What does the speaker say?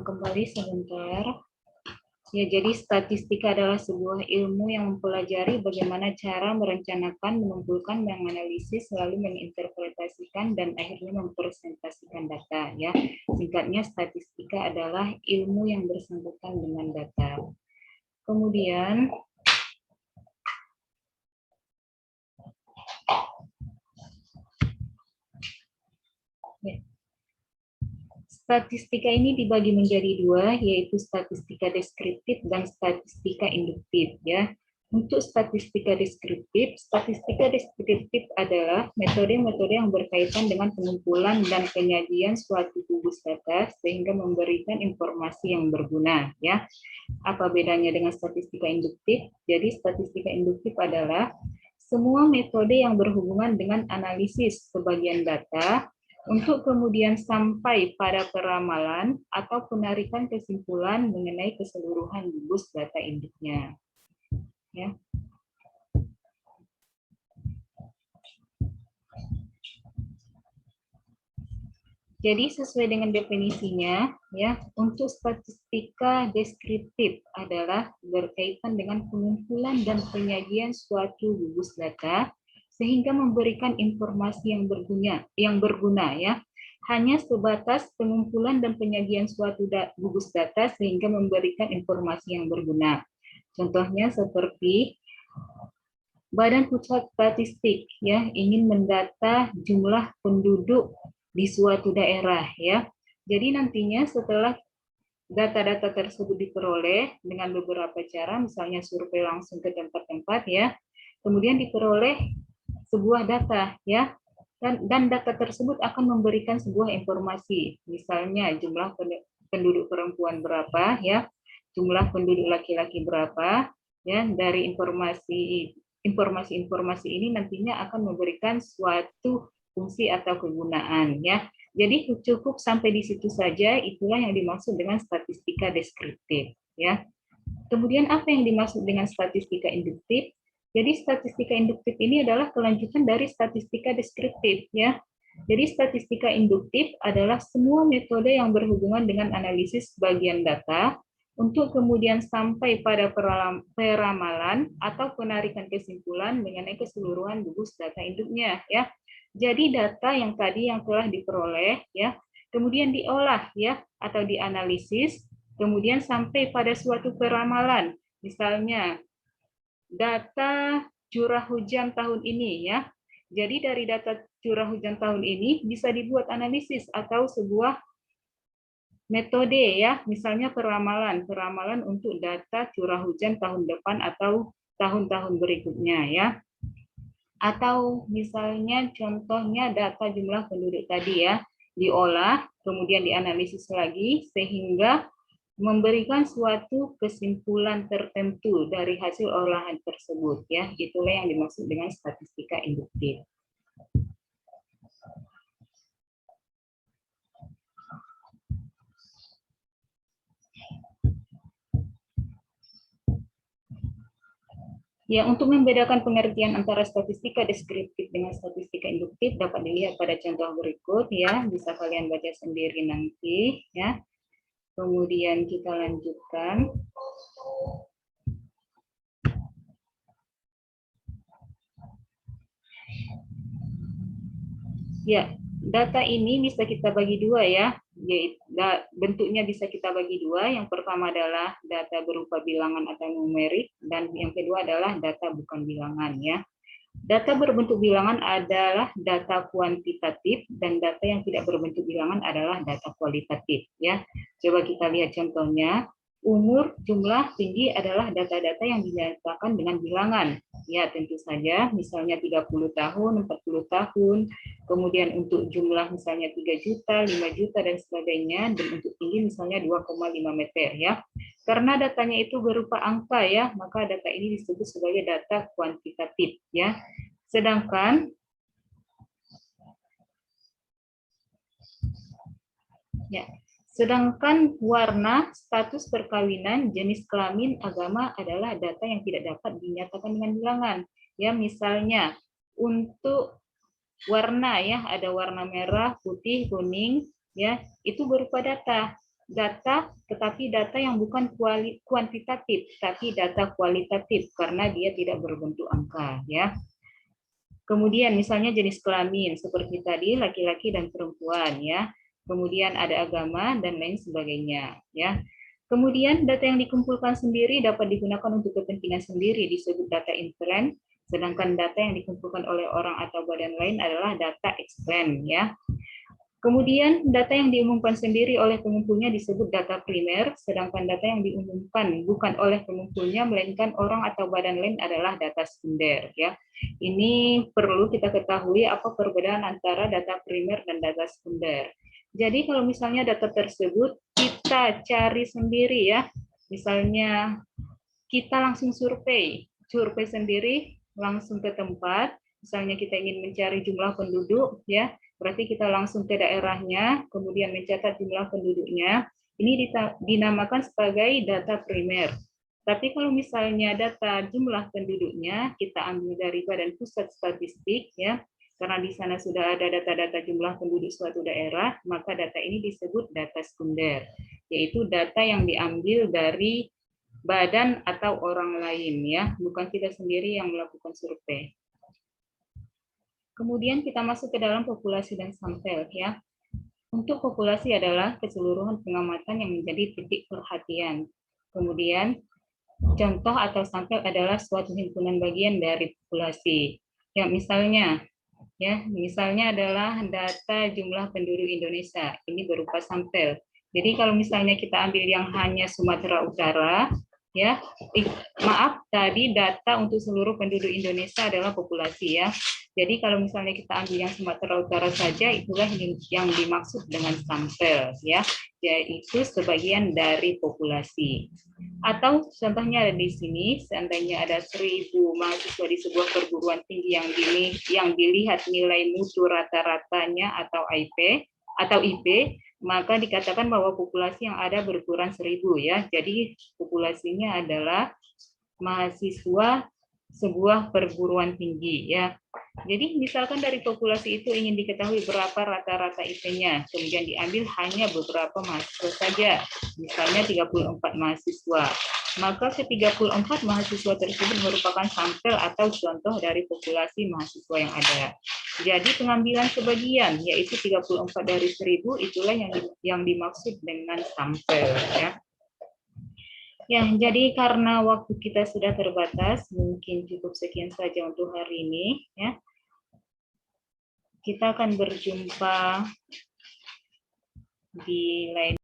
Kembali sebentar. Ya, jadi statistika adalah sebuah ilmu yang mempelajari bagaimana cara merencanakan, mengumpulkan, menganalisis, lalu menginterpretasikan, dan akhirnya mempresentasikan data. Ya, singkatnya statistika adalah ilmu yang bersangkutan dengan data. Kemudian ya, statistika ini dibagi menjadi dua, yaitu statistika deskriptif dan statistika induktif. Ya, untuk statistika deskriptif adalah metode-metode yang berkaitan dengan pengumpulan dan penyajian suatu gugus data sehingga memberikan informasi yang berguna. Ya, apa bedanya dengan statistika induktif? Jadi statistika induktif adalah semua metode yang berhubungan dengan analisis sebagian data untuk kemudian sampai pada peramalan atau penarikan kesimpulan mengenai keseluruhan gugus data induknya. Ya. Jadi sesuai dengan definisinya, ya, untuk statistika deskriptif adalah berkaitan dengan pengumpulan dan penyajian suatu gugus data sehingga memberikan informasi yang berguna, ya. Hanya sebatas pengumpulan dan penyajian suatu gugus data sehingga memberikan informasi yang berguna. Contohnya seperti Badan Pusat Statistik, ya, ingin mendata jumlah penduduk di suatu daerah, ya. Jadi nantinya setelah data-data tersebut diperoleh dengan beberapa cara, misalnya survei langsung ke tempat-tempat, ya, kemudian diperoleh sebuah data, ya, dan data tersebut akan memberikan sebuah informasi, misalnya jumlah penduduk perempuan berapa, ya, jumlah penduduk laki-laki berapa, ya. Dari informasi ini nantinya akan memberikan suatu fungsi atau kegunaan, ya. Jadi cukup sampai di situ saja, itulah yang dimaksud dengan statistika deskriptif, ya. Kemudian apa yang dimaksud dengan statistika induktif? Jadi statistika induktif ini adalah kelanjutan dari statistika deskriptif, ya. Jadi statistika induktif adalah semua metode yang berhubungan dengan analisis bagian data untuk kemudian sampai pada peramalan atau penarikan kesimpulan mengenai keseluruhan gugus data induknya, ya. Jadi data yang tadi yang telah diperoleh, ya, kemudian diolah, ya, atau dianalisis, kemudian sampai pada suatu peramalan. Misalnya data curah hujan tahun ini, ya. Jadi dari data curah hujan tahun ini bisa dibuat analisis atau sebuah metode, ya, misalnya peramalan untuk data curah hujan tahun depan atau tahun-tahun berikutnya, ya. Atau misalnya contohnya data jumlah penduduk tadi, ya, diolah, kemudian dianalisis lagi sehingga memberikan suatu kesimpulan tertentu dari hasil olahan tersebut, ya. Itulah yang dimaksud dengan statistika induktif. Ya, untuk membedakan pengertian antara statistika deskriptif dengan statistika induktif dapat dilihat pada contoh berikut, ya. Bisa kalian baca sendiri nanti, ya. Kemudian kita lanjutkan. Ya, data ini bisa kita bagi dua, ya. Bentuknya bisa kita bagi dua. Yang pertama adalah data berupa bilangan atau numerik, dan yang kedua adalah data bukan bilangan, ya. Data berbentuk bilangan adalah data kuantitatif dan data yang tidak berbentuk bilangan adalah data kualitatif, ya. Coba kita lihat contohnya. Umur, jumlah, tinggi adalah data-data yang dinyatakan dengan bilangan. Ya, tentu saja misalnya 30 tahun, 40 tahun, kemudian untuk jumlah misalnya 3 juta, 5 juta, dan sebagainya, dan untuk tinggi misalnya 2,5 meter, ya. Karena datanya itu berupa angka, ya, maka data ini disebut sebagai data kuantitatif, ya. Sedangkan warna, status perkawinan, jenis kelamin, agama adalah data yang tidak dapat dinyatakan dengan bilangan. Ya, misalnya untuk warna, ya, ada warna merah, putih, kuning, ya, itu berupa data. data, tetapi data yang bukan kuantitatif, tapi data kualitatif karena dia tidak berbentuk angka, ya. Kemudian misalnya jenis kelamin seperti tadi laki-laki dan perempuan, ya. Kemudian ada agama dan lain sebagainya, ya. Kemudian data yang dikumpulkan sendiri dapat digunakan untuk kepentingan sendiri disebut data inferen, sedangkan data yang dikumpulkan oleh orang atau badan lain adalah data explain, ya. Kemudian data yang diumumkan sendiri oleh pengumpulnya disebut data primer, sedangkan data yang diumumkan bukan oleh pengumpulnya melainkan orang atau badan lain adalah data sekunder, ya. Ini perlu kita ketahui apa perbedaan antara data primer dan data sekunder. Jadi kalau misalnya data tersebut kita cari sendiri, ya. Misalnya kita langsung survei sendiri langsung ke tempat. Misalnya kita ingin mencari jumlah penduduk, ya, berarti kita langsung ke daerahnya, kemudian mencatat jumlah penduduknya. Ini dinamakan sebagai data primer. Tapi kalau misalnya data jumlah penduduknya kita ambil dari Badan Pusat Statistik, ya, karena di sana sudah ada data-data jumlah penduduk suatu daerah, maka data ini disebut data sekunder, yaitu data yang diambil dari badan atau orang lain, ya, bukan kita sendiri yang melakukan survei. Kemudian kita masuk ke dalam populasi dan sampel, ya. Untuk populasi adalah keseluruhan pengamatan yang menjadi titik perhatian. Kemudian contoh atau sampel adalah suatu himpunan bagian dari populasi. Ya, misalnya adalah data jumlah penduduk Indonesia. Ini berupa sampel. Jadi kalau misalnya kita ambil yang hanya Sumatera Utara, ya, maaf, tadi data untuk seluruh penduduk Indonesia adalah populasi, ya. Jadi kalau misalnya kita ambil yang Sumatera Utara saja, itulah yang dimaksud dengan sampel, ya, yaitu sebagian dari populasi. Atau contohnya ada di sini, seandainya ada 1.000 mahasiswa di sebuah perguruan tinggi yang dilihat nilai mutu rata-ratanya atau IP, maka dikatakan bahwa populasi yang ada berkurang 1.000, ya. Jadi populasinya adalah mahasiswa sebuah perguruan tinggi, ya. Jadi misalkan dari populasi itu ingin diketahui berapa rata-rata IP-nya, kemudian diambil hanya beberapa mahasiswa saja, misalnya 34 mahasiswa. Maka ke-34 mahasiswa tersebut merupakan sampel atau contoh dari populasi mahasiswa yang ada. Jadi pengambilan sebagian, yaitu 34 dari 1.000, itulah yang dimaksud dengan sampel, ya. Ya, jadi karena waktu kita sudah terbatas, mungkin cukup sekian saja untuk hari ini, ya. Kita akan berjumpa di lain